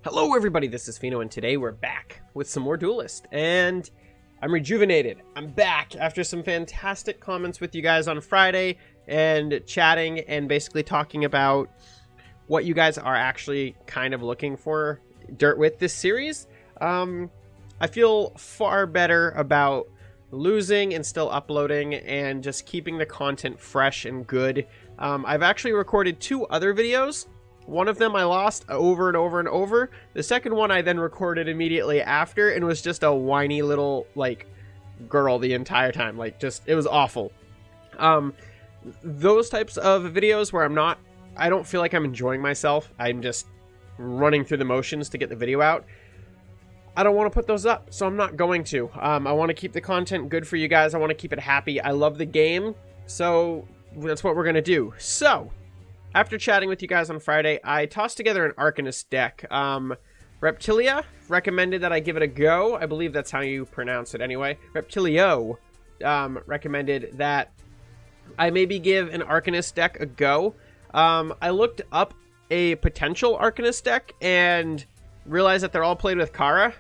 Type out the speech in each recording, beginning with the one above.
Hello everybody, this is Pheno, and today we're back with some more Duelyst, and I'm rejuvenated. I'm back after some fantastic comments with you guys on Friday, and chatting and basically talking about what you guys are actually kind of looking for with this series. I feel far better about losing and still uploading and just keeping the content fresh and good. I've actually recorded 2 other videos. One of them I lost over and over and over. The second one I then recorded immediately after and was just a whiny little, like, girl the entire time. Like, just, it was awful. Those types of videos where I don't feel like I'm enjoying myself. I'm just running through the motions to get the video out. I don't want to put those up, so I'm not going to. I want to keep the content good for you guys. I want to keep it happy. I love the game, so that's what we're going to do. So, after chatting with you guys on Friday, I tossed together an Arcanist deck. Reptilia recommended that I give it a go. I believe that's how you pronounce it anyway. Reptilio recommended that I maybe give an Arcanist deck a go. I looked up a potential Arcanist deck and realized that they're all played with Kara.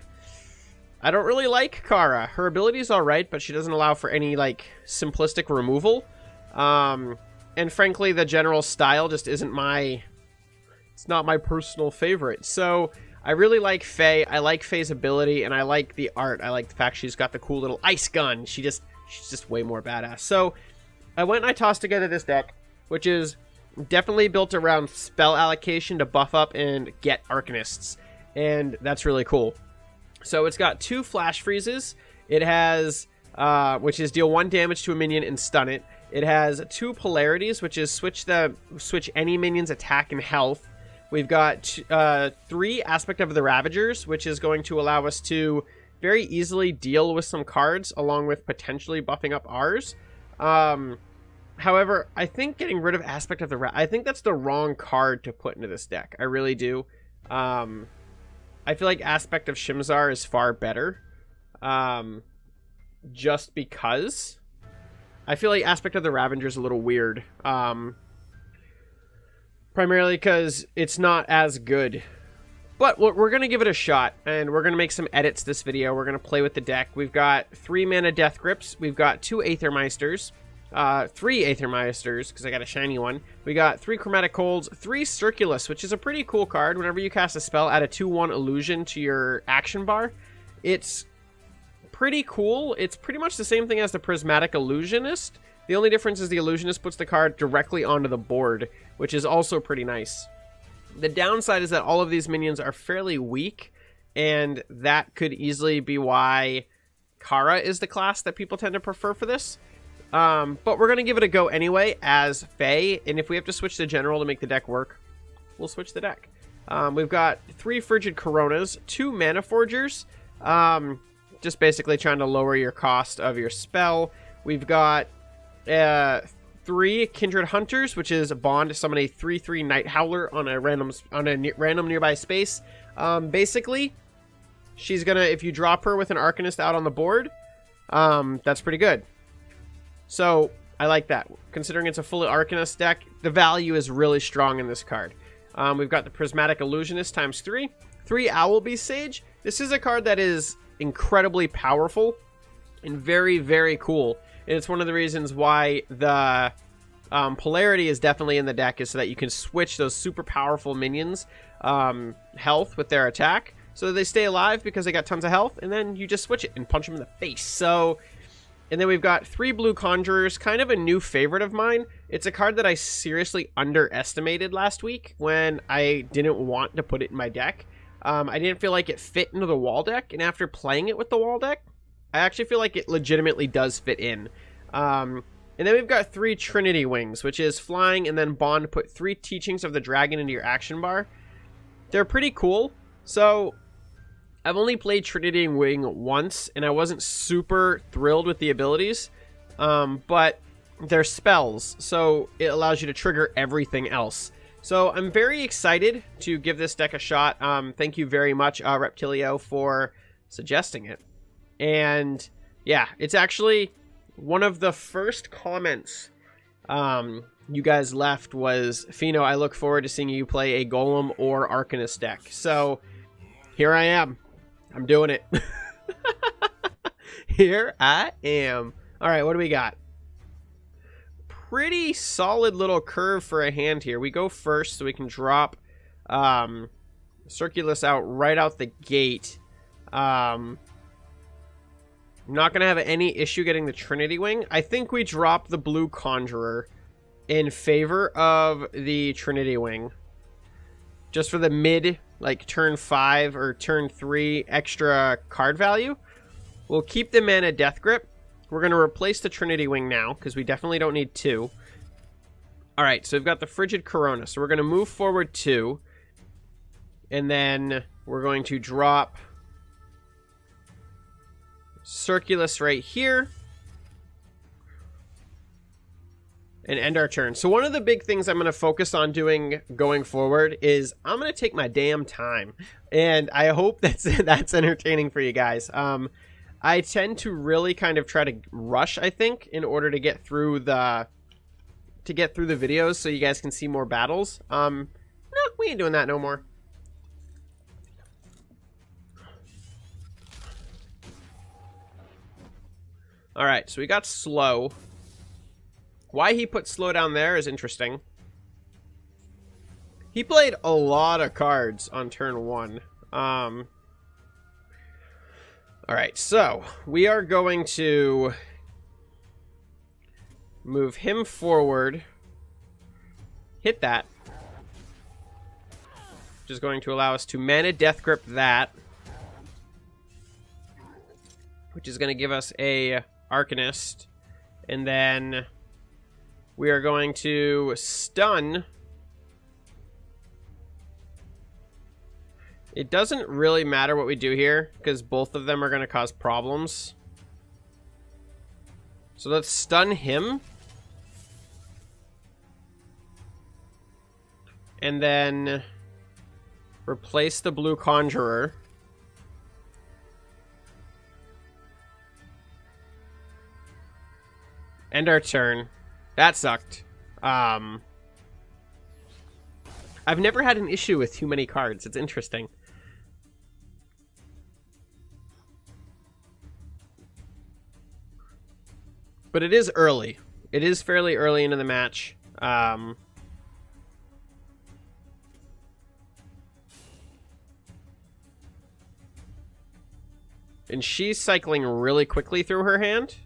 I don't really like Kara. Her ability is alright, but she doesn't allow for any, like, simplistic removal. And frankly, the general style just isn't it's not my personal favorite. So, I really like Faye. I like Faye's ability, and I like the art. I like the fact she's got the cool little ice gun. She's just way more badass. So, I went and I tossed together this deck, which is definitely built around spell allocation to buff up and get Arcanists. And that's really cool. So, it's got 2 flash freezes. It has, which is deal 1 damage to a minion and stun it. It has 2 polarities, which is switch any minion's attack and health. We've got 3 aspect of the Ravagers, which is going to allow us to very easily deal with some cards, along with potentially buffing up ours. However, I think getting rid of aspect of I think that's the wrong card to put into this deck. I really do. I feel like aspect of Shimzar is far better. Just because I feel like aspect of the Ravager is a little weird. Primarily because it's not as good. But we're going to give it a shot, and we're going to make some edits this video. We're going to play with the deck. We've got 3 mana Death Grips. We've got 2 Aethermeisters. 3 Aethermeisters, because I got a shiny one. We got 3 Chromatic Colds. 3 Circulus, which is a pretty cool card. Whenever you cast a spell, add a 2/1 illusion to your action bar. It's pretty cool. It's pretty much the same thing as the Prismatic Illusionist. The only difference is the Illusionist puts the card directly onto the board, which is also pretty nice. The downside is that all of these minions are fairly weak, and that could easily be why Kara is the class that people tend to prefer for this. But we're going to give it a go anyway as Faye, and if we have to switch the General to make the deck work, we'll switch the deck. We've got 3 Frigid Coronas, 2 Mana Forgers, just basically trying to lower your cost of your spell. We've got 3 Kindred Hunters, which is a bond to summon a 3/3 Night Howler on a random nearby space. Basically, she's gonna, if you drop her with an Arcanist out on the board, that's pretty good. So I like that. Considering it's a fully Arcanist deck, the value is really strong in this card. We've got the Prismatic Illusionist ×3, 3 Owlbeast Sage. This is a card that is incredibly powerful and very, very cool. And it's one of the reasons why the polarity is definitely in the deck, is so that you can switch those super powerful minions' health with their attack, so that they stay alive because they got tons of health, and then you just switch it and punch them in the face. So, and then we've got 3 Blue Conjurers, kind of a new favorite of mine. It's a card that I seriously underestimated last week when I didn't want to put it in my deck. I didn't feel like it fit into the wall deck, and after playing it with the wall deck, I actually feel like it legitimately does fit in. And then we've got 3 Trinity Wings, which is flying and then bond to put 3 Teachings of the Dragon into your action bar. They're pretty cool. So, I've only played Trinity Wing once, and I wasn't super thrilled with the abilities. But they're spells, so it allows you to trigger everything else. So I'm very excited to give this deck a shot. Thank you very much, Reptilio, for suggesting it. And yeah, it's actually one of the first comments you guys left was, Pheno, I look forward to seeing you play a Golem or Arcanist deck. So Here I am. I'm doing it. Here I am. All right, what do we got? Pretty solid little curve for a hand here. We go first so we can drop Circulus out right out the gate. I'm not going to have any issue getting the Trinity Wing. I think we drop the blue Conjurer in favor of the Trinity Wing. Just for the mid, like turn 5 or turn 3 extra card value. We'll keep the mana Death Grip. We're going to replace the Trinity Wing now, because we definitely don't need 2. Alright, so we've got the Frigid Corona. So we're going to move forward 2. And then we're going to drop Circulus right here. And end our turn. So one of the big things I'm going to focus on doing going forward is I'm going to take my damn time. And I hope that's entertaining for you guys. I tend to really kind of try to rush, I think, in order to get through the videos so you guys can see more battles. No, we ain't doing that no more. All right, so we got slow. Why he put slow down there is interesting. He played a lot of cards on turn 1. All right, so we are going to move him forward, hit that, which is going to allow us to mana Death Grip that, which is going to give us a Arcanist, and then we are going to stun. It doesn't really matter what we do here, because both of them are going to cause problems. So let's stun him. And then replace the blue Conjurer. End our turn. That sucked. I've never had an issue with too many cards. It's interesting. But it is early. It is fairly early into the match. And she's cycling really quickly through her hand.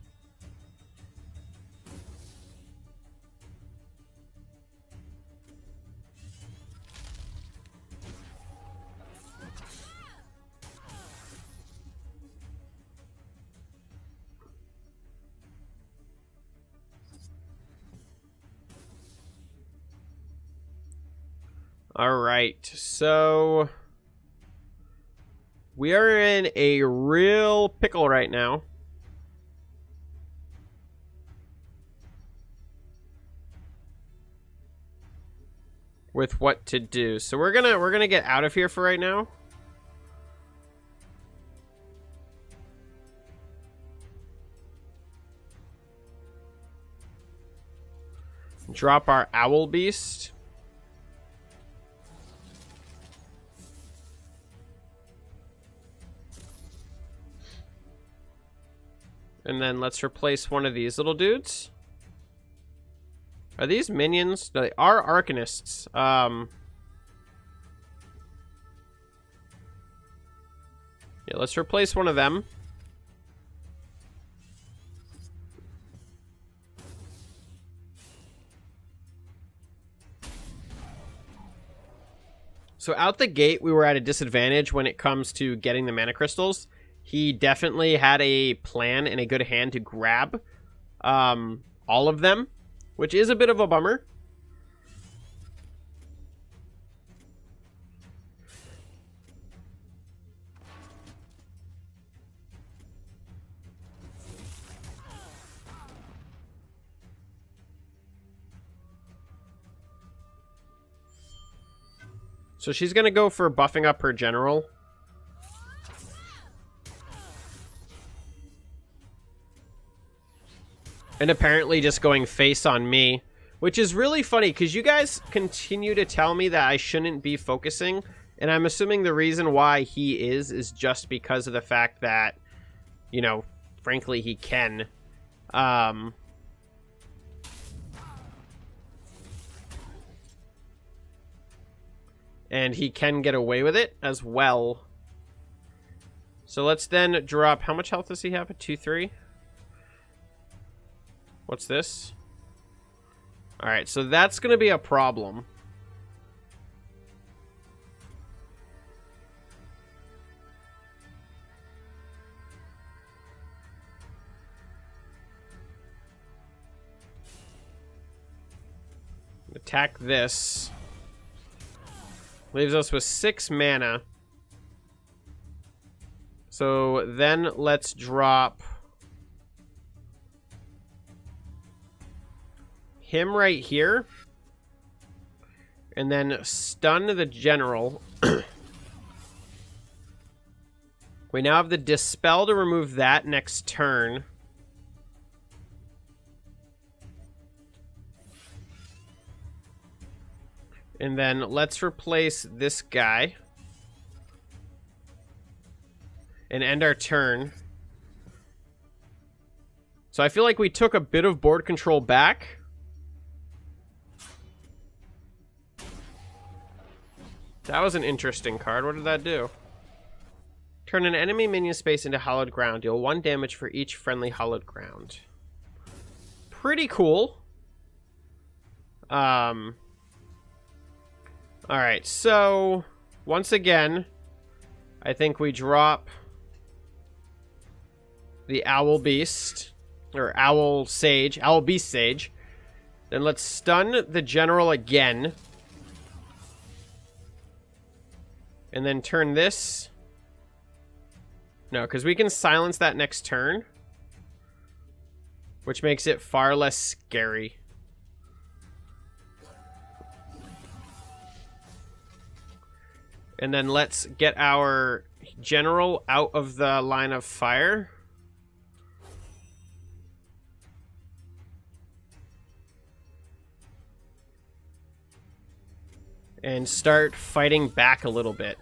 All right, so we are in a real pickle right now. With what to do. So we're gonna get out of here for right now. Drop our Owl Beast. And then let's replace one of these little dudes. Are these minions? No, they are Arcanists. Yeah, let's replace one of them. So out the gate, we were at a disadvantage when it comes to getting the mana crystals. He definitely had a plan and a good hand to grab all of them, which is a bit of a bummer. So she's going to go for buffing up her general. And apparently just going face on me, which is really funny because you guys continue to tell me that I shouldn't be focusing And I'm assuming the reason why he is just because of the fact that, you know, frankly, he can. And he can get away with it as well. So let's then drop... How much health does he have? A 2-3? What's this? Alright, so that's going to be a problem. Attack this. Leaves us with 6 mana. So then let's drop him right here. And then stun the general. We now have the Dispel to remove that next turn. And then let's replace this guy. And end our turn. So I feel like we took a bit of board control back. That was an interesting card. What did that do? Turn an enemy minion space into hallowed ground. Deal 1 damage for each friendly hallowed ground. Pretty cool. Alright, so once again, I think we drop the Owl Beast, or Owl Sage, Owl Beast Sage. Then let's stun the general again. And then turn this. No, because we can silence that next turn, which makes it far less scary. And then let's get our general out of the line of fire. And start fighting back a little bit.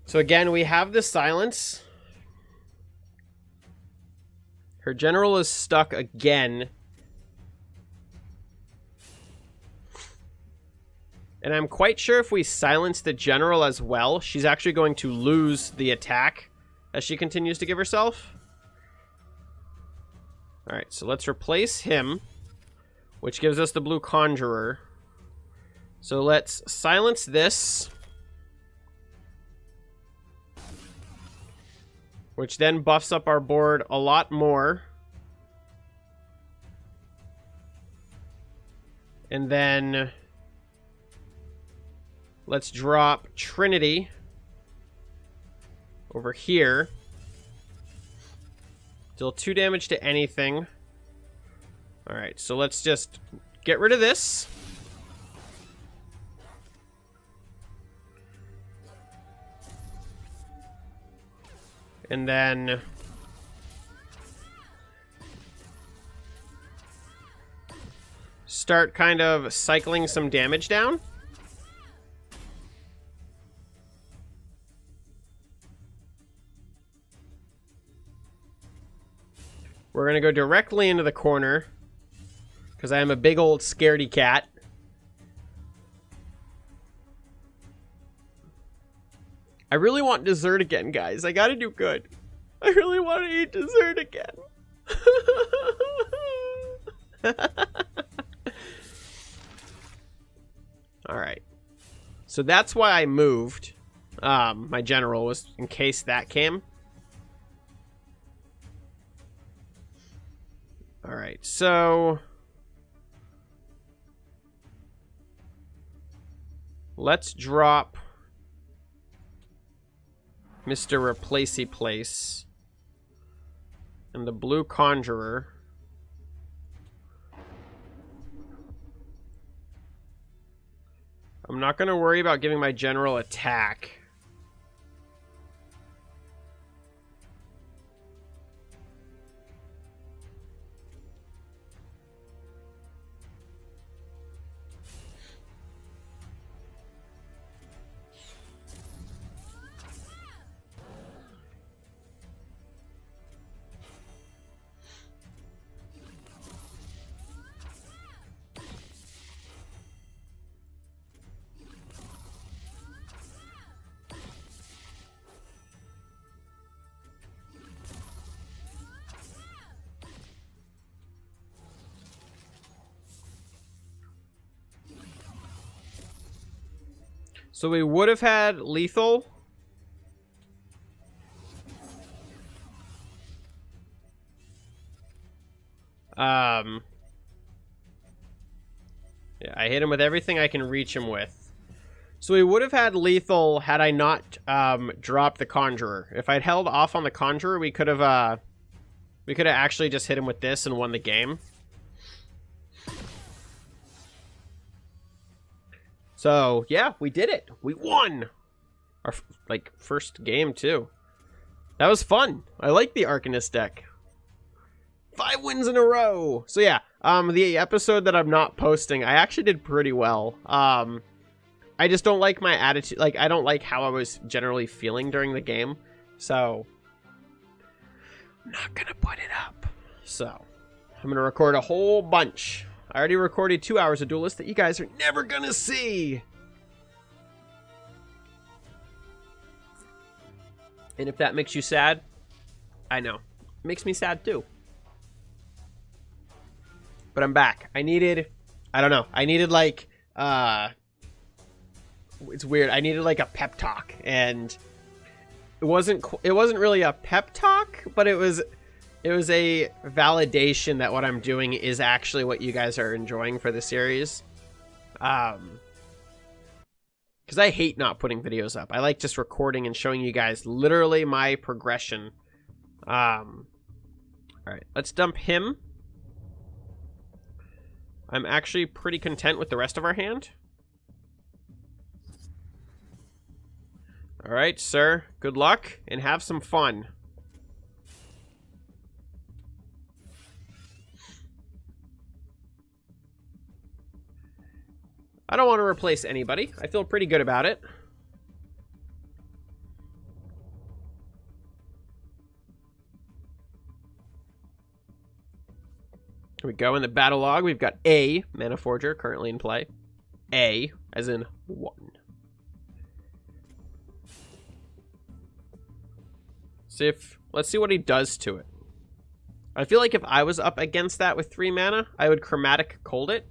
So again, we have the silence. Her general is stuck again. And I'm quite sure if we silence the general as well, she's actually going to lose the attack as she continues to give herself. Alright, so let's replace him, which gives us the blue conjurer. So let's silence this, which then buffs up our board a lot more. And then let's drop Trinity over here. Deal 2 damage to anything. Alright, so let's just get rid of this. And then start kind of cycling some damage down. We're going to go directly into the corner because I am a big old scaredy cat. I really want dessert again, guys. I gotta do good. I really want to eat dessert again. Alright. So that's why I moved. My general was in case that came. Alright, so let's drop Mr. Replacey Place and the blue conjurer. I'm not going to worry about giving my general attack. So we would have had lethal. Yeah, I hit him with everything I can reach him with. So we would have had lethal had I not dropped the Conjurer. If I'd held off on the Conjurer, we could have actually just hit him with this and won the game. So, yeah, we did it. We won! Our, like, first game, too. That was fun. I like the Arcanist deck. 5 wins in a row! So, yeah, the episode that I'm not posting, I actually did pretty well. I just don't like my attitude. Like, I don't like how I was generally feeling during the game. So, I'm not gonna put it up. So, I'm gonna record a whole bunch. I already recorded 2 hours of Duelyst that you guys are never gonna see. And if that makes you sad, I know. It makes me sad too. But I'm back. I don't know. I needed like, it's weird. I needed like a pep talk, and it wasn't really a pep talk, but it was a validation that what I'm doing is actually what you guys are enjoying for the series. Because I hate not putting videos up. I like just recording and showing you guys literally my progression. All right, let's dump him. I'm actually pretty content with the rest of our hand. All right, sir. Good luck and have some fun. I don't want to replace anybody. I feel pretty good about it. Here we go. In the battle log, we've got a Mana Forger currently in play. A, as in 1. Let's see what he does to it. I feel like if I was up against that with 3 mana, I would Chromatic Cold it.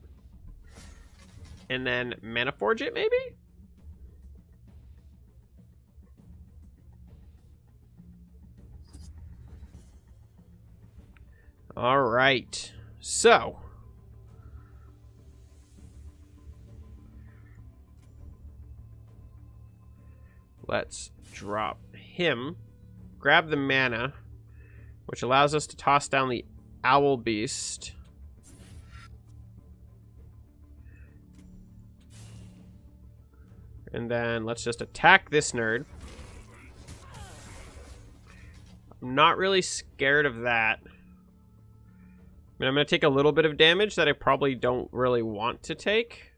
And then Mana Forge it, maybe? All right. So. Let's drop him. Grab the mana, which allows us to toss down the Owl Beast. And then let's just attack this nerd. I'm not really scared of that. I mean, I'm going to take a little bit of damage that I probably don't really want to take.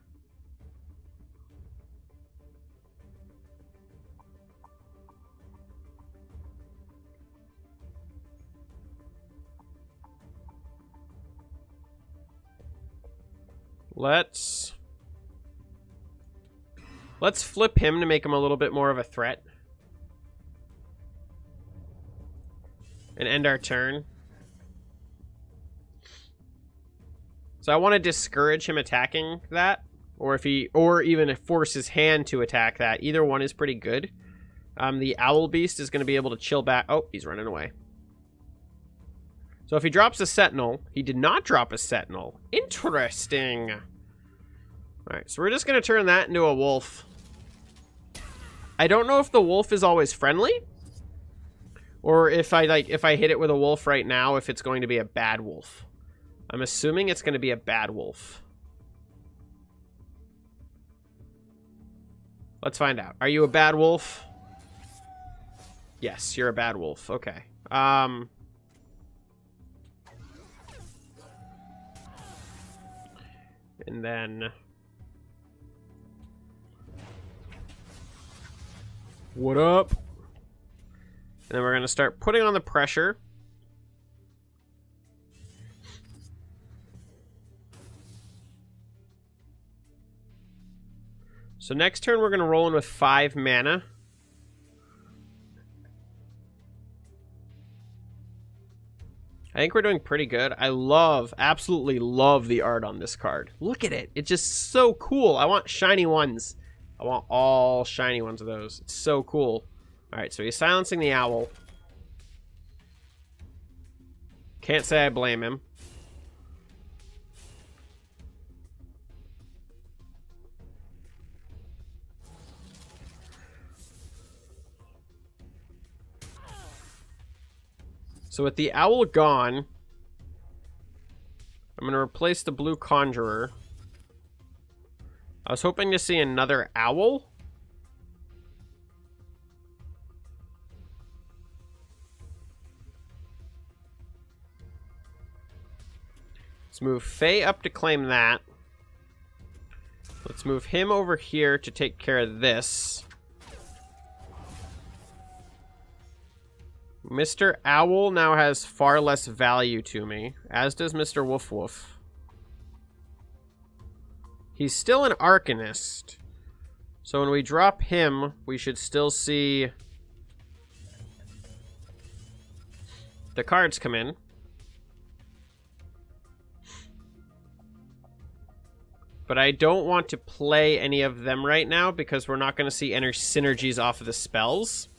Let's flip him to make him a little bit more of a threat. And end our turn. So I want to discourage him attacking that. Or even force his hand to attack that. Either one is pretty good. The Owl Beast is going to be able to chill back. Oh, he's running away. So if he drops a Sentinel, he did not drop a Sentinel. Interesting. Alright, so we're just going to turn that into a wolf. I don't know if the wolf is always friendly. Or if I hit it with a wolf right now, if it's going to be a bad wolf. I'm assuming it's going to be a bad wolf. Let's find out. Are you a bad wolf? Yes, you're a bad wolf. Okay. And then... What up? And then we're going to start putting on the pressure. So next turn we're going to roll in with 5 mana. I think we're doing pretty good. I absolutely love the art on this card. Look at it. It's just so cool. I want shiny ones. I want all shiny ones of those. It's so cool. Alright, so he's silencing the owl. Can't say I blame him. So with the owl gone, I'm going to replace the blue conjurer. I was hoping to see another owl. Let's move Faye up to claim that. Let's move him over here to take care of this. Mr. Owl now has far less value to me, as does Mr. Woof Woof. He's still an Arcanist, so when we drop him, we should still see the cards come in. But I don't want to play any of them right now because we're not going to see any synergies off of the spells.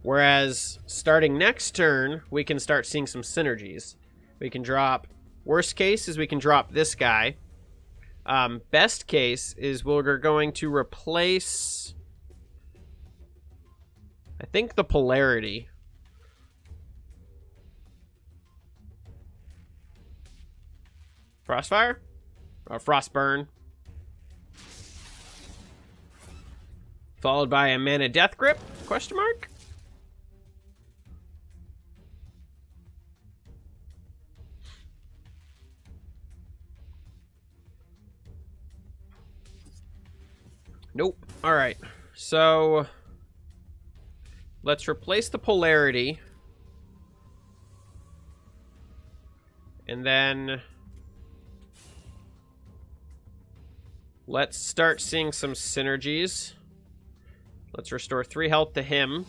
Whereas, starting next turn, we can start seeing some synergies. We can drop... Worst case is we can drop this guy. Best case is we're going to replace... I think the polarity. Frostfire? Or Frostburn. Followed by a Mana Death Grip? Question mark? Nope. Alright. So... let's replace the polarity. And then... let's start seeing some synergies. Let's restore 3 health to him.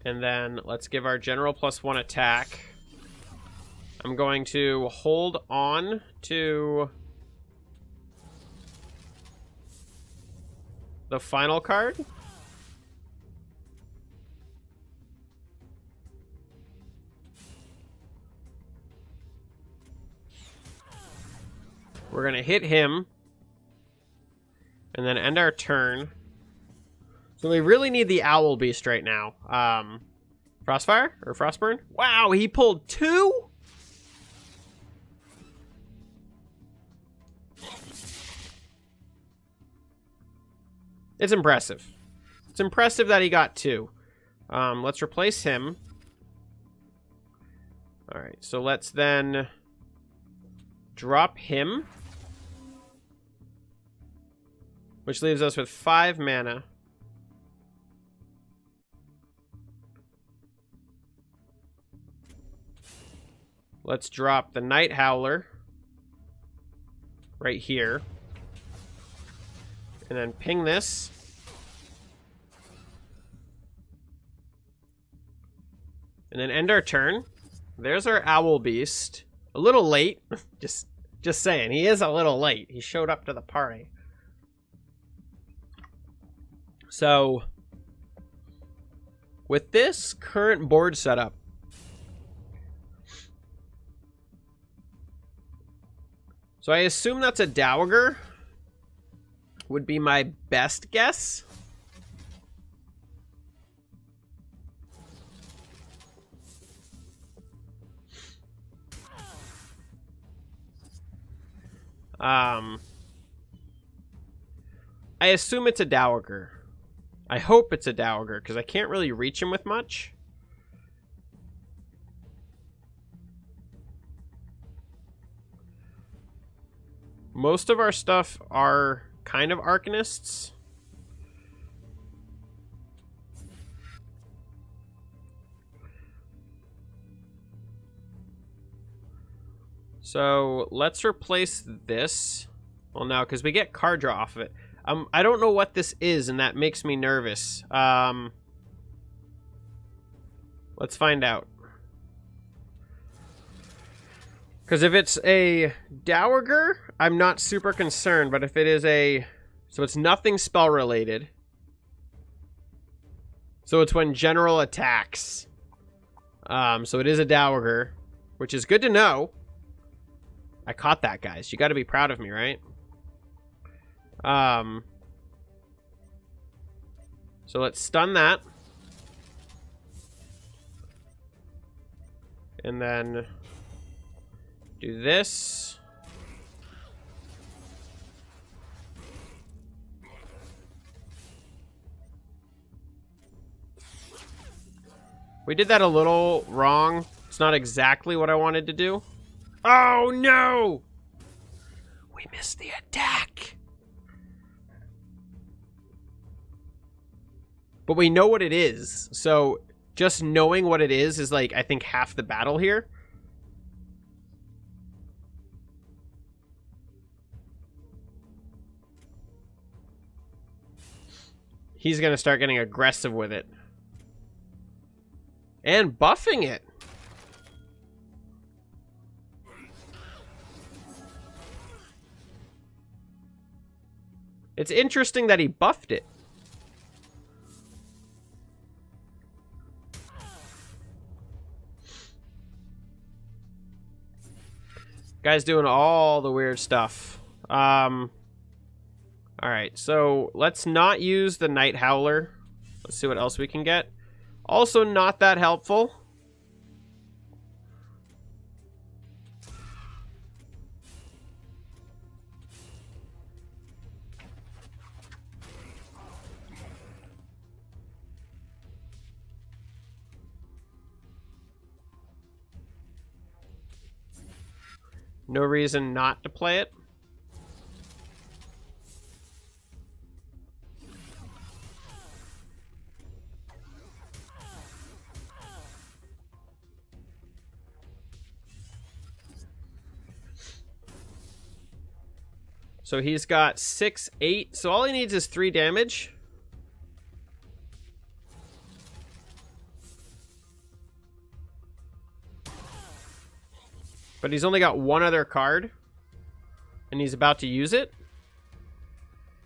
And then let's give our general +1 attack. I'm going to hold on to the final card. We're going to hit him. And then end our turn. So we really need the Owl Beast right now. Frostfire? Or Frostburn? Wow, he pulled 2? It's impressive. It's impressive that he got 2. Let's replace him. Alright, so let's then drop him. Which leaves us with 5 mana. Let's drop the Night Howler right here. And then ping this. And then end our turn. There's our Owl Beast. A little late. Just saying. He is a little late. He showed up to the party. So, with this current board setup, so I assume that's a Dowager, would be my best guess. I assume it's a Dowager. I hope it's a Dowager, because I can't really reach him with much. Most of our stuff are kind of Arcanists. So let's replace this. Well, no, because we get card draw off of it. I don't know what this is, and that makes me nervous. Let's find out. Because if it's a Dowager, I'm not super concerned. But if it is a... So it's nothing spell related. So it's when general attacks. So it is a Dowager, which is good to know. I caught that, guys. You got to be proud of me, right? So let's stun that. And then do this. We did that a little wrong. It's not exactly what I wanted to do. Oh, no! We missed the attack. But we know what it is. So just knowing what it is like, I think, half the battle here. He's going to start getting aggressive with it. And buffing it. It's interesting that he buffed it. Guy's doing all the weird stuff. Alright, so let's not use the Night Howler. Let's see what else we can get. Also not that helpful. No reason not to play it. So he's got 6, 8. So all he needs is 3 damage. But he's only got 1 other card. And he's about to use it.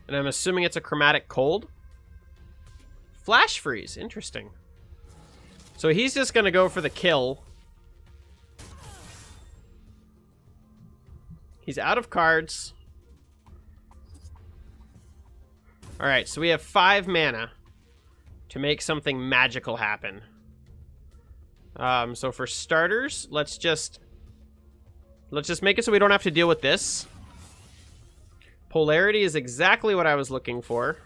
And I'm assuming it's a Chromatic Cold. Flash Freeze. Interesting. So he's just going to go for the kill. He's out of cards. Alright, so we have 5 mana to make something magical happen. So for starters, let's just make it so we don't have to deal with this. Polarity is exactly what I was looking for.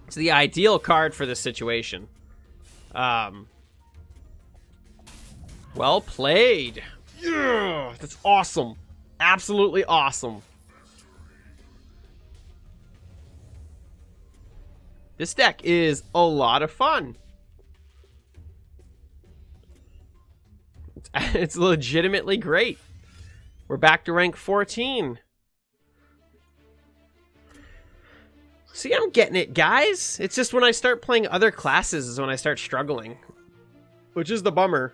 It's the ideal card for this situation. Well played. Yeah, that's awesome. Absolutely awesome. This deck is a lot of fun. It's legitimately great. We're back to rank 14. See, I'm getting it, guys. It's just when I start playing other classes is when I start struggling. Which is the bummer.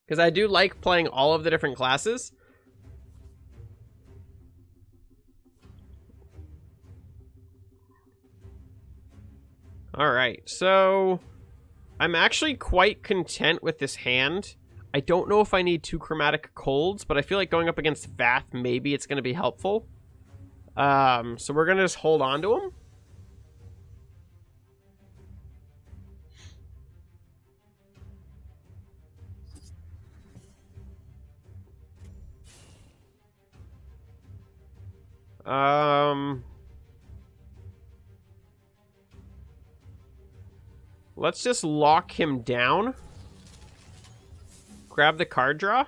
Because I do like playing all of the different classes. Alright, so I'm actually quite content with this hand. I don't know if I need 2 Chromatic Colds, but I feel like going up against Vath, maybe it's going to be helpful. So we're going to just hold on to him. Let's just lock him down. Grab the card draw.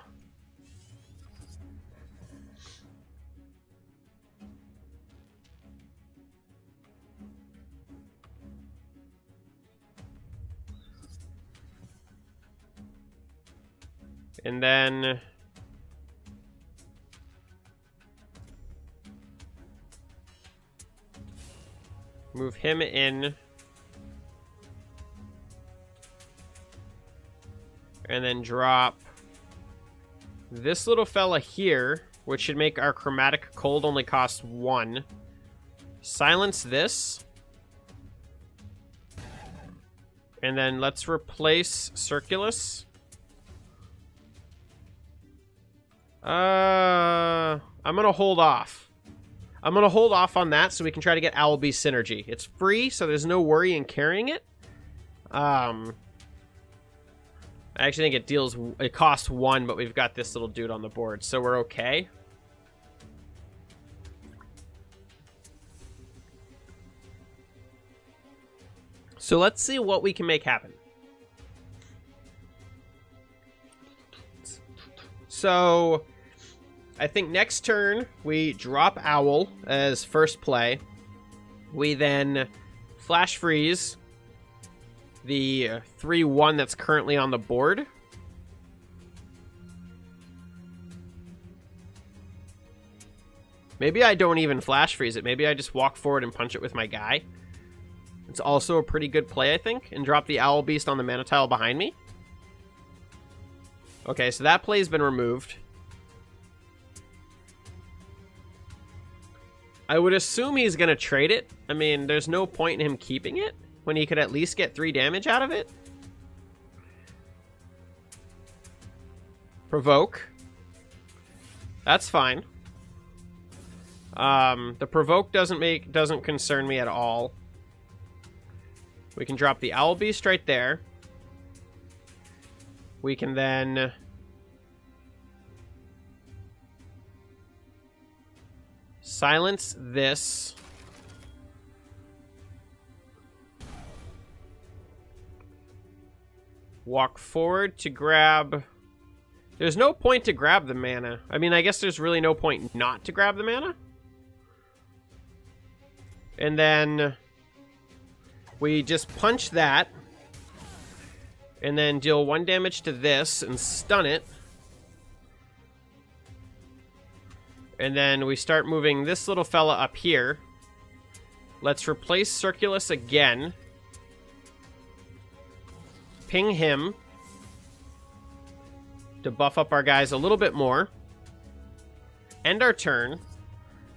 And then move him in. And then drop this little fella here, which should make our chromatic cold only cost 1. Silence this. And then let's replace Circulus. I'm gonna hold off. I'm gonna hold off on that so we can try to get Owl Beast synergy. It's free, so there's no worry in carrying it. I actually think it costs 1, but we've got this little dude on the board, so we're okay. So let's see what we can make happen. So I think next turn we drop Owl as first play. We then flash freeze the 3/1 that's currently on the board. Maybe I don't even flash freeze it. Maybe I just walk forward and punch it with my guy. It's also a pretty good play, I think, and drop the Owl Beast on the mana tile behind me. Okay, so that play's been removed. I would assume he's going to trade it. I mean, there's no point in him keeping it when he could at least get 3 damage out of it. Provoke. That's fine. The provoke doesn't concern me at all. We can drop the Owl Beast right there. We can then silence this. Walk forward to grab. There's no point to grab the mana. I mean, I guess there's really no point not to grab the mana. And then we just punch that. And then deal 1 damage to this and stun it. And then we start moving this little fella up here. Let's replace Circulus again. Ping him to buff up our guys a little bit more. End our turn.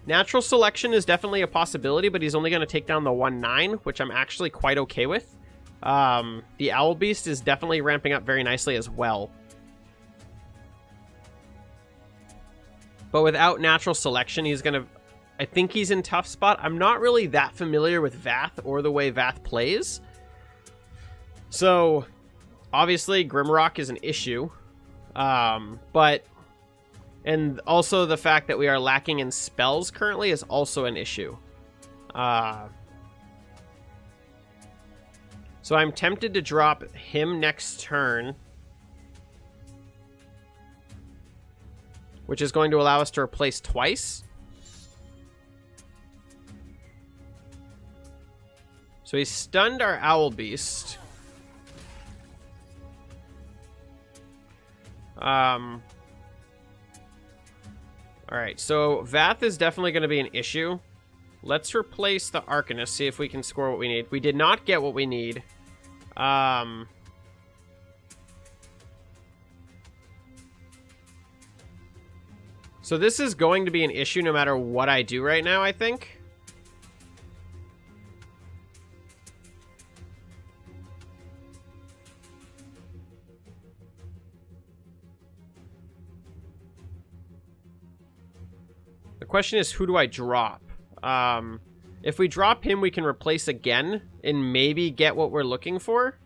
Natural selection is definitely a possibility, but he's only going to take down the 1/9, which I'm actually quite okay with. The Owl Beast is definitely ramping up very nicely as well. But without natural selection, he's going to... I think he's in tough spot. I'm not really that familiar with Vath or the way Vath plays. So, obviously, Grimrock is an issue. But... And also the fact that we are lacking in spells currently is also an issue. So I'm tempted to drop him next turn, which is going to allow us to replace twice. So he stunned our Owl Beast. Alright, so Vath is definitely going to be an issue. Let's replace the Arcanist, see if we can score what we need. We did not get what we need. So this is going to be an issue no matter what I do right now, I think. The question is, who do I drop? If we drop him, we can replace again and maybe get what we're looking for.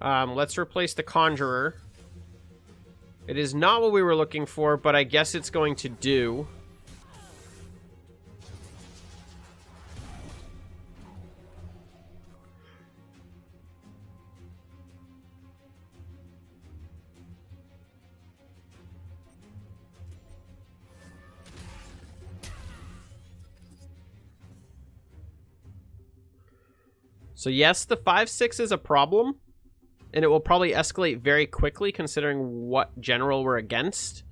Let's replace the Conjurer. It is not what we were looking for, but I guess it's going to do. So yes, the 5/6 is a problem, and it will probably escalate very quickly considering what general we're against.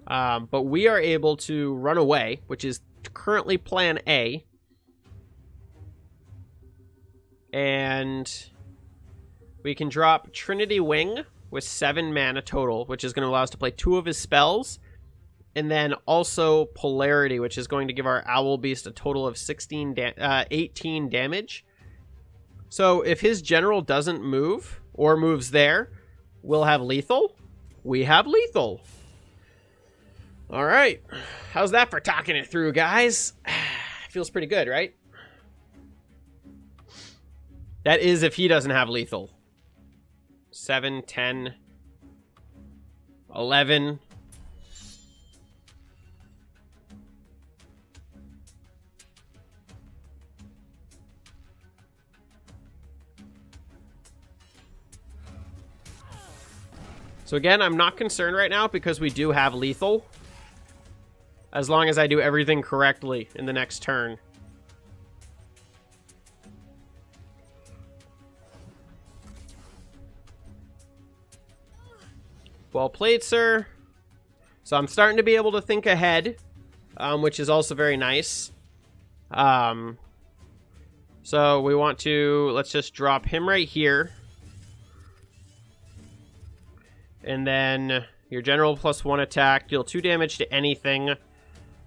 But we are able to run away, which is currently plan A. And we can drop Trinity Wing with 7 mana total, which is going to allow us to play 2 of his spells. And then also Polarity, which is going to give our Owl Beast a total of 18 damage. So if his general doesn't move, or moves there, we'll have lethal. We have lethal. Alright. How's that for talking it through, guys? Feels pretty good, right? That is if he doesn't have lethal. 7, 10, 11. So again, I'm not concerned right now because we do have lethal. As long as I do everything correctly in the next turn. Well played, sir. So I'm starting to be able to think ahead, which is also very nice. So we want to, let's just drop him right here. And then your general +1 attack, deal 2 damage to anything.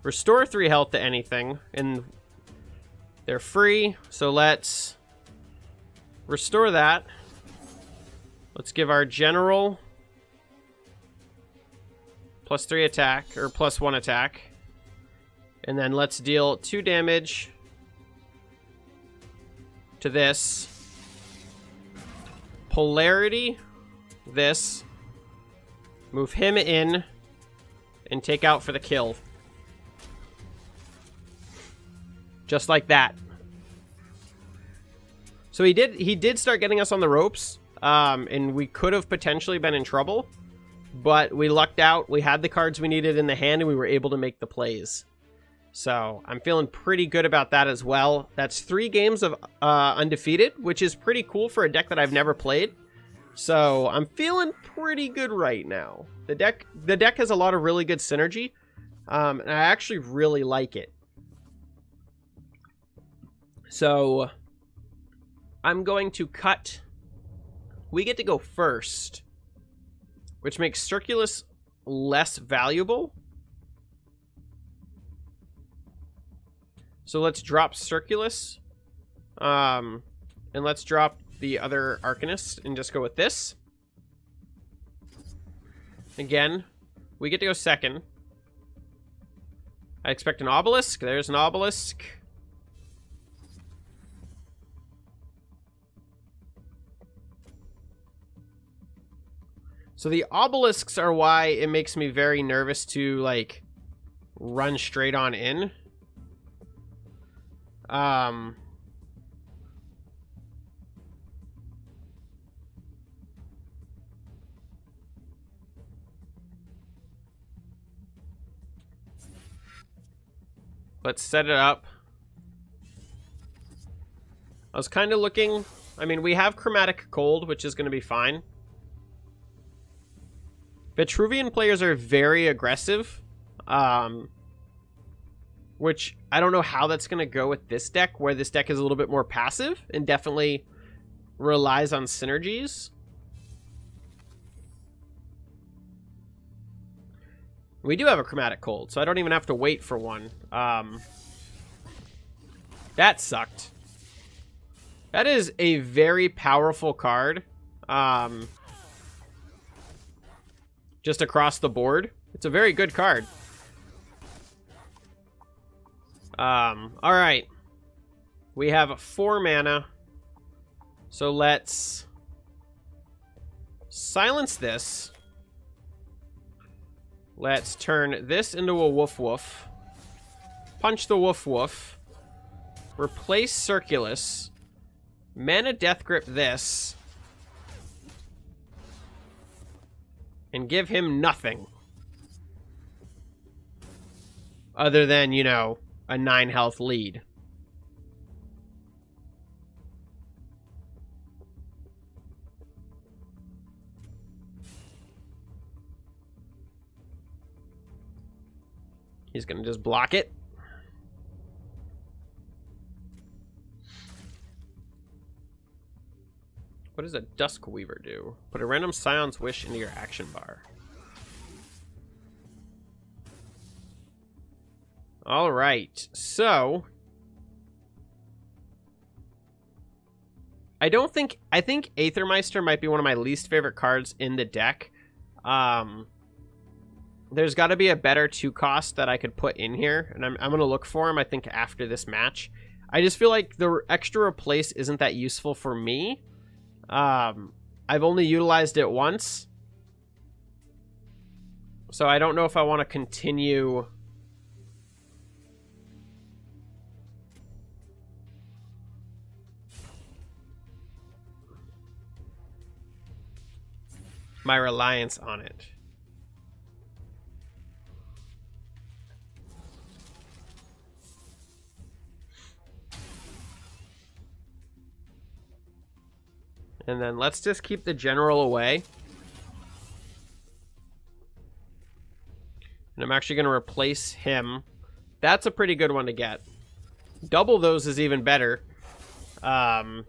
Restore 3 health to anything. And they're free, so let's restore that. Let's give our general +3 attack, or +1 attack. And then let's deal 2 damage to this. Polarity, this. Move him in and take out for the kill. Just like that. So he did start getting us on the ropes, and we could have potentially been in trouble, but we lucked out. We had the cards we needed in the hand, and we were able to make the plays. So I'm feeling pretty good about that as well. That's 3 games of undefeated, which is pretty cool for a deck that I've never played. So I'm feeling pretty good right now. The deck has a lot of really good synergy, and I actually really like it. So I'm going to cut. We get to go first, which makes Circulus less valuable. So let's drop Circulus, and let's drop the other Arcanist and just go with this. Again, we get to go second. I expect an Obelisk. There's an Obelisk. So the Obelisks are why it makes me very nervous to, like, run straight on in. Let's set it up. I was kind of looking... I mean, we have Chromatic Cold, which is going to be fine. Vitruvian players are very aggressive. Which, I don't know how that's going to go with this deck, where this deck is a little bit more passive and definitely relies on synergies. We do have a Chromatic Cold, so I don't even have to wait for one. That sucked. That is a very powerful card. Just across the board. It's a very good card. Alright. We have 4 mana. So let's silence this. Let's turn this into a Woof Woof. Punch the Woof Woof. Replace Circulus. Mana Death Grip this. And give him nothing. Other than, you know, a 9 health lead. He's going to just block it. What does a Dusk Weaver do? Put a random Scion's Wish into your action bar. All right, so I think Aethermeister might be one of my least favorite cards in the deck. There's got to be a better 2-cost that I could put in here, and I'm going to look for him, I think, after this match. I just feel like the extra replace isn't that useful for me. I've only utilized it once, so I don't know if I want to continue my reliance on it. And then let's just keep the general away. And I'm actually going to replace him. That's a pretty good one to get. Double those is even better. It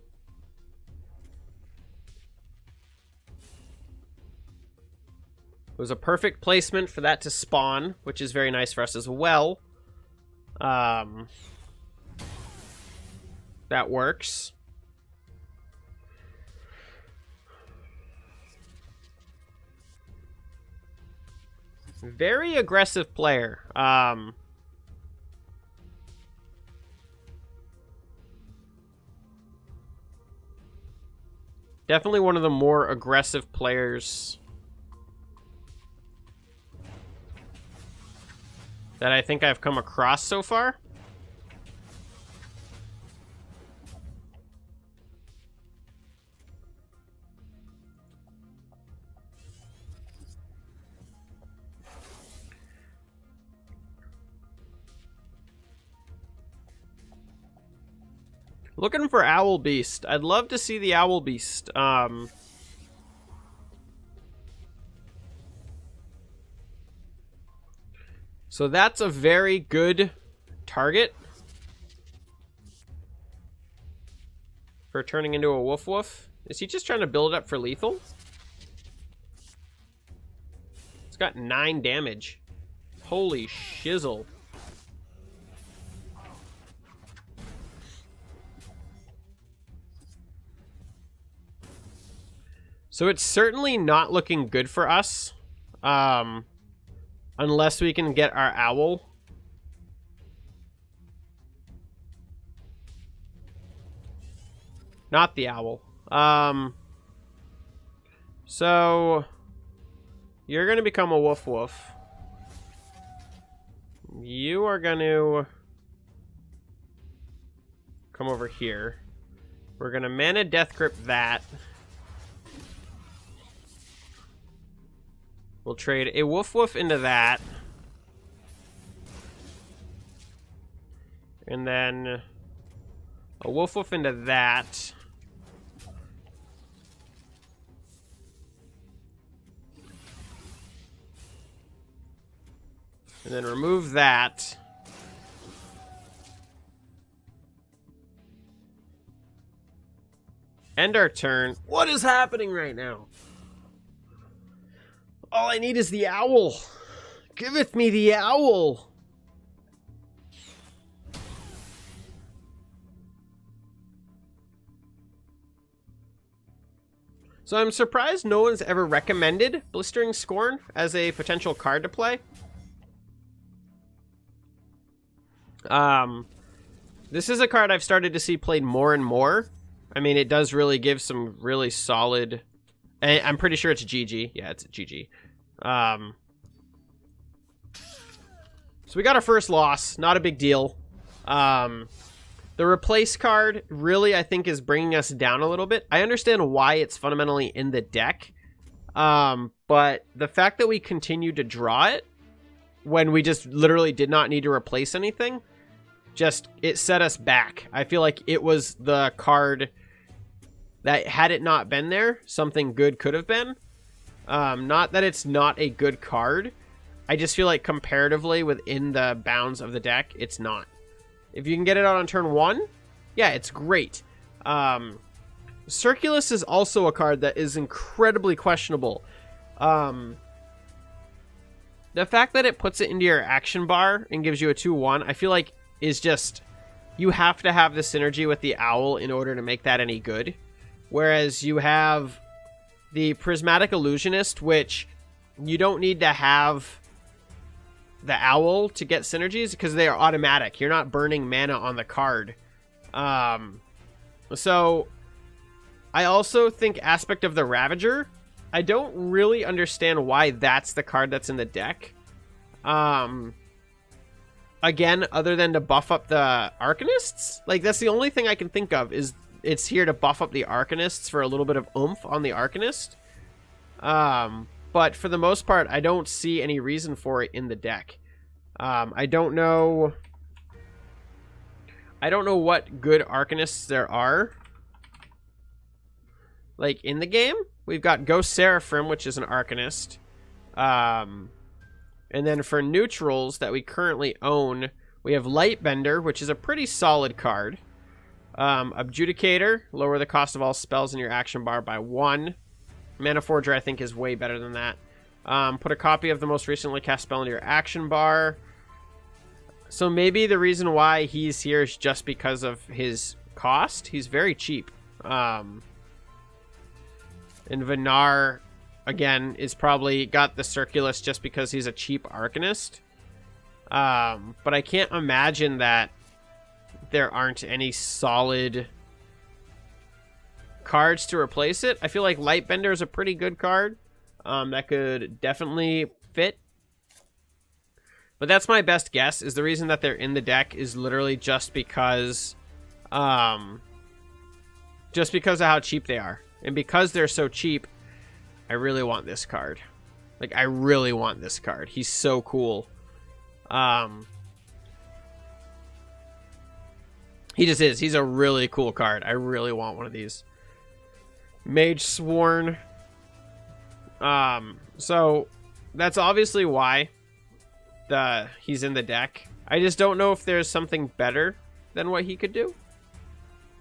was a perfect placement for that to spawn, which is very nice for us as well. That works. Very aggressive player. Definitely one of the more aggressive players that I think I've come across so far. Looking for Owl Beast. I'd love to see the Owl Beast. So that's a very good target for turning into a Woof Woof. Is he just trying to build it up for lethal? It's got 9 damage. Holy shizzle. So it's certainly not looking good for us, unless we can get our owl. Not the owl. So you're going to become a Woof Woof. You are going to come over here. We're going to mana Death Grip that. We'll trade a Woof Woof into that. And then a Woof Woof into that. And then remove that. End our turn. What is happening right now? All I need is the owl. Giveth me the owl. So I'm surprised no one's ever recommended Blistering Scorn as a potential card to play. This is a card I've started to see played more and more. I mean, it does really give some really solid... I'm pretty sure it's GG. Yeah, it's GG. So we got our first loss. Not a big deal. The replace card really, I think, is bringing us down a little bit. I understand why it's fundamentally in the deck. But the fact that we continued to draw it when we just literally did not need to replace anything, it set us back. I feel like it was the card that, had it not been there, something good could have been. Not that it's not a good card. I just feel like comparatively within the bounds of the deck, it's not. If you can get it out on turn 1, yeah, it's great. Circulus is also a card that is incredibly questionable. The fact that it puts it into your action bar and gives you a 2/1, I feel like is just... You have to have the synergy with the owl in order to make that any good. Whereas you have the Prismatic Illusionist, which you don't need to have the owl to get synergies because they are automatic. You're not burning mana on the card. So I also think Aspect of the Ravager. I don't really understand why that's the card that's in the deck. Again, other than to buff up the Arcanists. Like, that's the only thing I can think of, is it's here to buff up the Arcanists for a little bit of oomph on the Arcanist. But for the most part, I don't see any reason for it in the deck. I don't know what good Arcanists there are. Like, in the game, we've got Ghost Seraphim, which is an Arcanist. And then for neutrals that we currently own, we have Lightbender, which is a pretty solid card. Adjudicator, lower the cost of all spells in your action bar by 1. Mana Forger, I think, is way better than that. Put a copy of the most recently cast spell into your action bar. So maybe the reason why he's here is just because of his cost. He's very cheap. And Vinar, again, is probably got the Circulus just because he's a cheap Arcanist. But I can't imagine that there aren't any solid cards to replace it. I feel like Lightbender is a pretty good card. That could definitely fit. But that's my best guess, is the reason that they're in the deck is literally just because of how cheap they are. And because they're so cheap, I really want this card. Like, I really want this card. He's so cool. He just is. He's a really cool card. I really want one of these. Mage Sworn. So that's obviously why he's in the deck. I just don't know if there's something better than what he could do.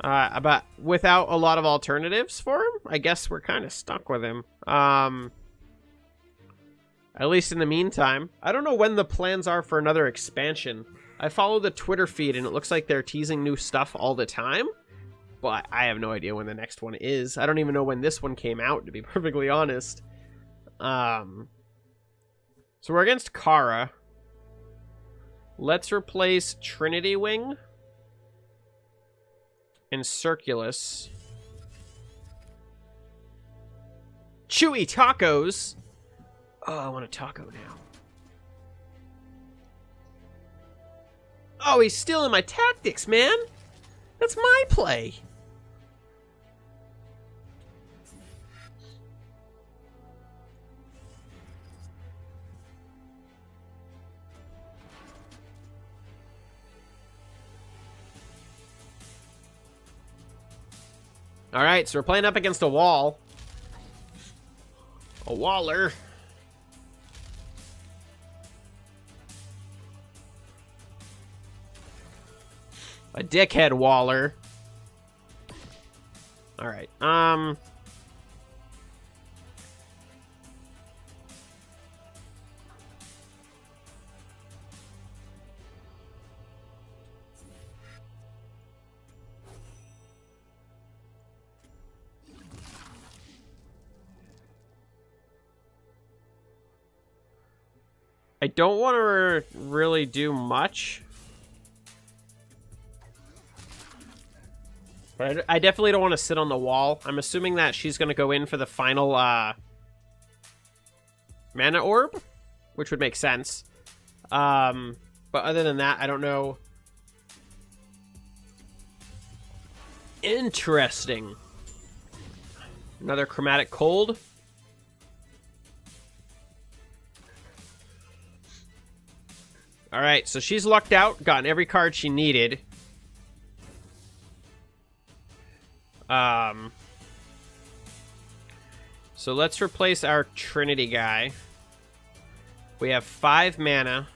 But without a lot of alternatives for him, I guess we're kind of stuck with him. At least in the meantime. I don't know when the plans are for another expansion. I follow the Twitter feed, and it looks like they're teasing new stuff all the time. But I have no idea when the next one is. I don't even know when this one came out, to be perfectly honest. So we're against Kara. Let's replace Trinity Wing and Circulus. Chewy tacos. Oh, I want a taco now. Oh, he's stealing my tactics, man. That's my play. All right, so we're playing up against a wall. A waller. A dickhead waller. All right. I don't want to really do much. But I definitely don't want to sit on the wall. I'm assuming that she's going to go in for the final mana orb, which would make sense. But other than that, I don't know. Interesting. Another Chromatic Cold. All right, so she's lucked out, gotten every card she needed. So let's replace our Trinity guy. We have 5 mana.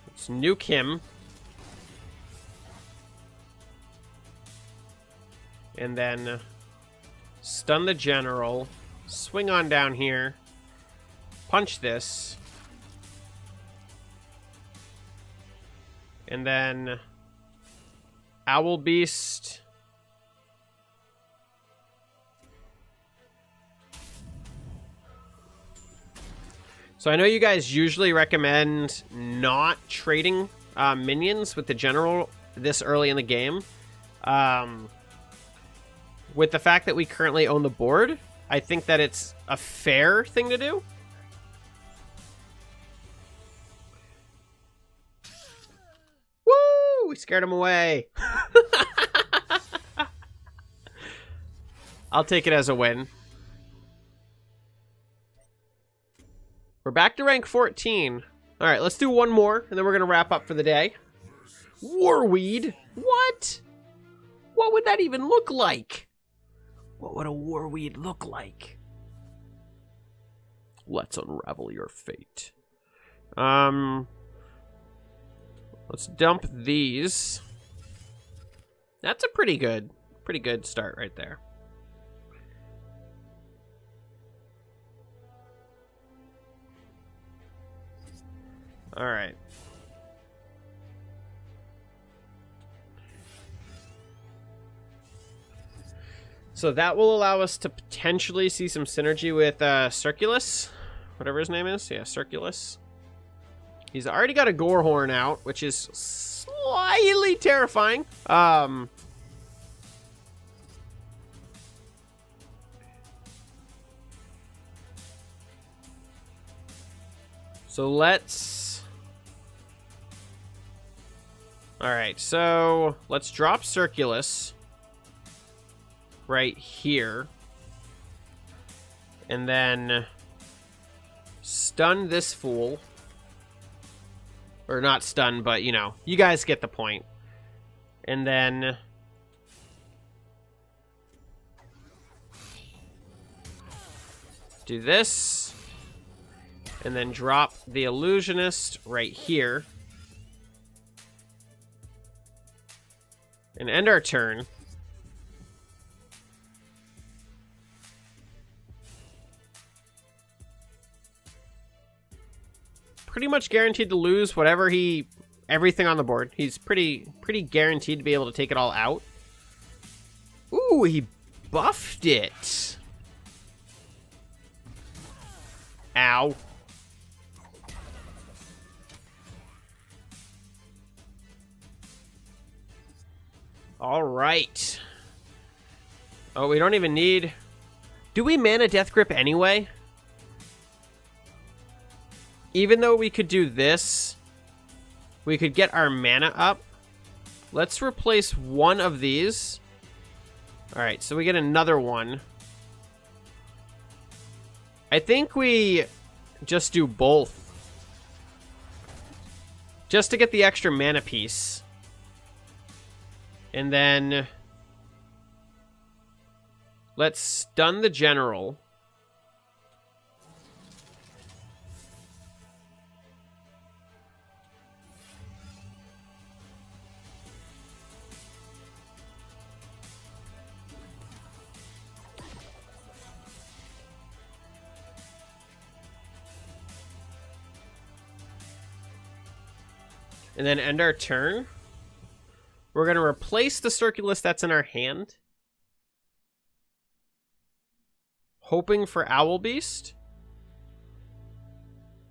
Let's nuke him. And then stun the general. Swing on down here. Punch this. And then Owl Beast. So I know you guys usually recommend not trading minions with the general this early in the game. With the fact that we currently own the board, I think that it's a fair thing to do. Woo! We scared him away. I'll take it as a win. We're back to rank 14. All right, let's do one more, and then we're going to wrap up for the day. Warweed? What? What would that even look like? What would a Warweed look like? Let's unravel your fate. Let's dump these. That's a pretty good start right there. All right. So that will allow us to potentially see some synergy with Circulus, whatever his name is. Yeah, Circulus. He's already got a Gorehorn out, which is slightly terrifying. So let's... Alright, so let's drop Circulus right here. And then stun this fool. Or not stun, but, you know, you guys get the point. And then do this. And then drop the Illusionist right here. And end our turn. Pretty much guaranteed to lose whatever everything on the board. He's pretty guaranteed to be able to take it all out. Ooh, he buffed it. Ow. All right. Oh, we don't even need... Do we mana Death Grip anyway? Even though we could do this, we could get our mana up. Let's replace one of these. All right, so we get another one. I think we just do both. Just to get the extra mana piece. And then let's stun the general. And then end our turn. We're going to replace the Circulus that's in our hand. Hoping for Owl Beast.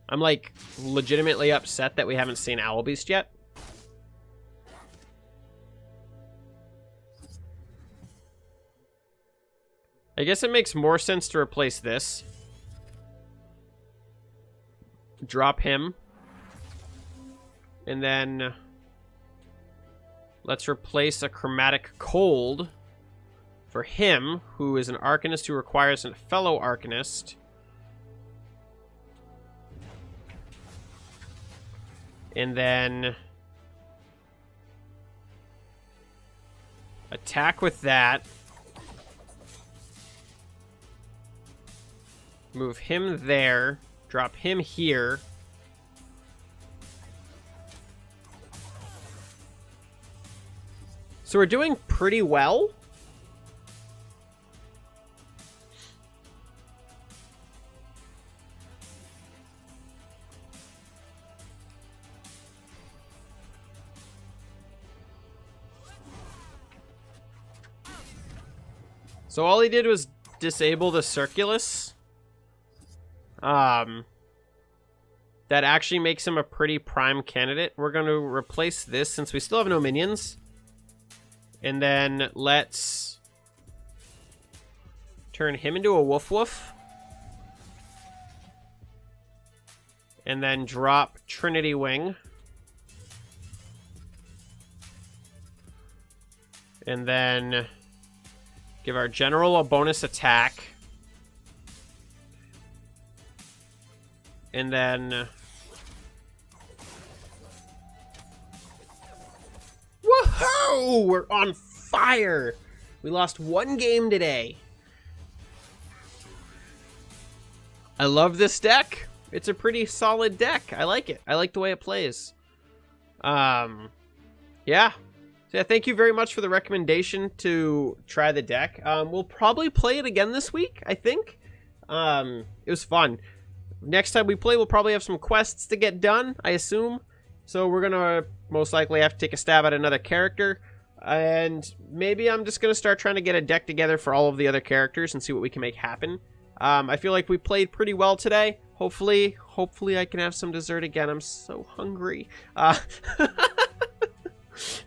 I'm like legitimately upset that we haven't seen Owl Beast yet. I guess it makes more sense to replace this. Drop him. And then let's replace a Chromatic Cold for him, who is an Arcanist who requires a fellow Arcanist. And then attack with that. Move him there. Drop him here. So we're doing pretty well. So all he did was disable the Circulus. That actually makes him a pretty prime candidate. We're going to replace this since we still have no minions. And then let's turn him into a Woof Woof. And then drop Trinity Wing. And then give our general a bonus attack. And then... Woohoo! We're on fire! We lost one game today. I love this deck. It's a pretty solid deck. I like it. I like the way it plays. Yeah. So yeah, thank you very much for the recommendation to try the deck. We'll probably play it again this week, I think. It was fun. Next time we play, we'll probably have some quests to get done, I assume. So we're going to most likely have to take a stab at another character. And maybe I'm just going to start trying to get a deck together for all of the other characters and see what we can make happen. I feel like we played pretty well today. Hopefully I can have some dessert again. I'm so hungry.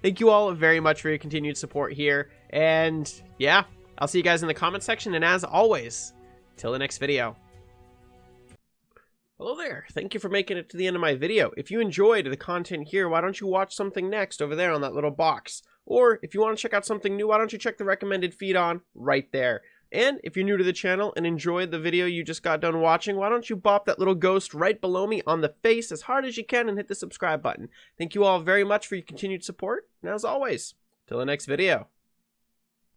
Thank you all very much for your continued support here. And yeah, I'll see you guys in the comment section. And as always, till the next video. Hello there. Thank you for making it to the end of my video. If you enjoyed the content here, why don't you watch something next over there on that little box? Or if you want to check out something new, why don't you check the recommended feed on right there? And if you're new to the channel and enjoyed the video you just got done watching, why don't you bop that little ghost right below me on the face as hard as you can and hit the subscribe button. Thank you all very much for your continued support. And as always, till the next video.